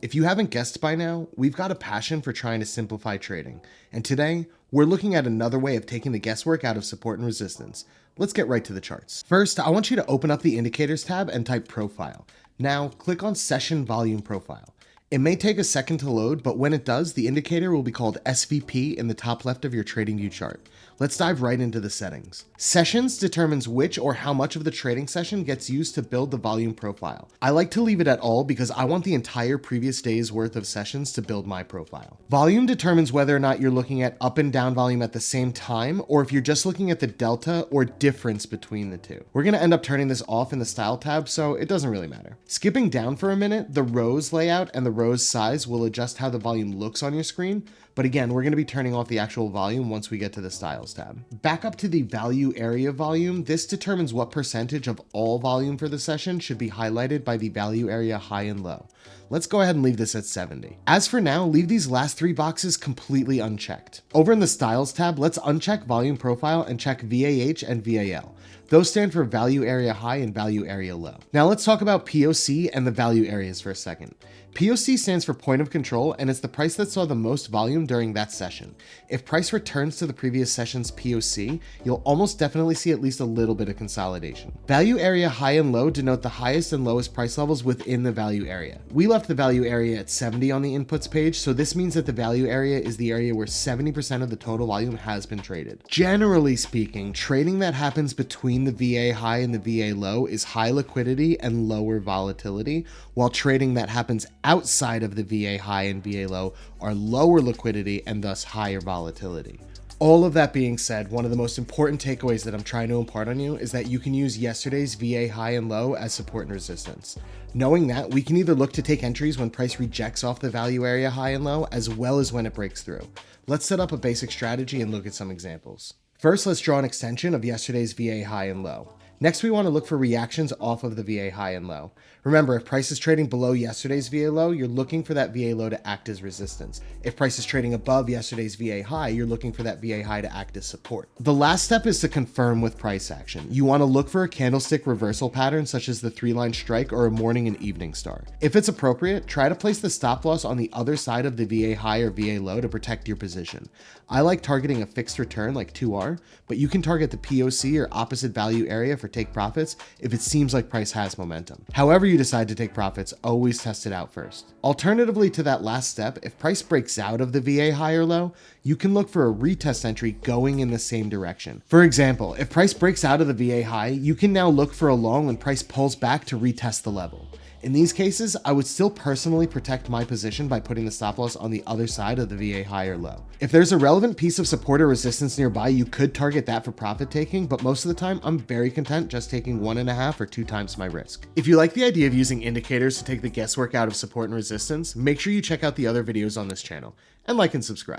If you haven't guessed by now, we've got a passion for trying to simplify trading, and today, we're looking at another way of taking the guesswork out of support and resistance. Let's get right to the charts. First, I want you to open up the Indicators tab and type Profile. Now, click on Session Volume Profile. It may take a second to load, but when it does, the indicator will be called SVP in the top left of your TradingView chart. Let's dive right into the settings. Sessions determines which or how much of the trading session gets used to build the volume profile. I like to leave it at all because I want the entire previous day's worth of sessions to build my profile. Volume determines whether or not you're looking at up and down volume at the same time, or if you're just looking at the delta or difference between the two. We're going to end up turning this off in the style tab, so it doesn't really matter. Skipping down for a minute, the rows layout and the rows size will adjust how the volume looks on your screen, but again, we're going to be turning off the actual volume once we get to the styles tab. Back up to the value area volume, this determines what percentage of all volume for the session should be highlighted by the value area high and low. Let's go ahead and leave this at 70. As for now, leave these last three boxes completely unchecked. Over in the styles tab, let's uncheck volume profile and check VAH and VAL. Those stand for value area high and value area low. Now let's talk about POC and the value areas for a second. POC stands for point of control, and it's the price that saw the most volume during that session. If price returns to the previous session's POC, you'll almost definitely see at least a little bit of consolidation. Value area high and low denote the highest and lowest price levels within the value area. We left the value area at 70 on the inputs page, so this means that the value area is the area where 70% of the total volume has been traded. Generally speaking, trading that happens between the VA high and the VA low is high liquidity and lower volatility, while trading that happens outside of the VA high and VA low are lower liquidity and thus higher volatility. All of that being said, one of the most important takeaways that I'm trying to impart on you is that you can use yesterday's VA high and low as support and resistance. Knowing that, we can either look to take entries when price rejects off the value area high and low, as well as when it breaks through. Let's set up a basic strategy and look at some examples. First, let's draw an extension of yesterday's VA high and low. Next, we want to look for reactions off of the VA high and low. Remember, if price is trading below yesterday's VA low, you're looking for that VA low to act as resistance. If price is trading above yesterday's VA high, you're looking for that VA high to act as support. The last step is to confirm with price action. You want to look for a candlestick reversal pattern such as the 3-line strike or a morning and evening star. If it's appropriate, try to place the stop loss on the other side of the VA high or VA low to protect your position. I like targeting a fixed return like 2R, but you can target the POC or opposite value area for take profits if it seems like price has momentum. However you decide to take profits, always test it out first. Alternatively to that last step, if price breaks out of the VA high or low, you can look for a retest entry going in the same direction. For example, if price breaks out of the VA high, you can now look for a long when price pulls back to retest the level. In these cases, I would still personally protect my position by putting the stop loss on the other side of the VA high or low. If there's a relevant piece of support or resistance nearby, you could target that for profit taking, but most of the time, I'm very content just taking 1.5 or 2 times my risk. If you like the idea of using indicators to take the guesswork out of support and resistance, make sure you check out the other videos on this channel, and like and subscribe.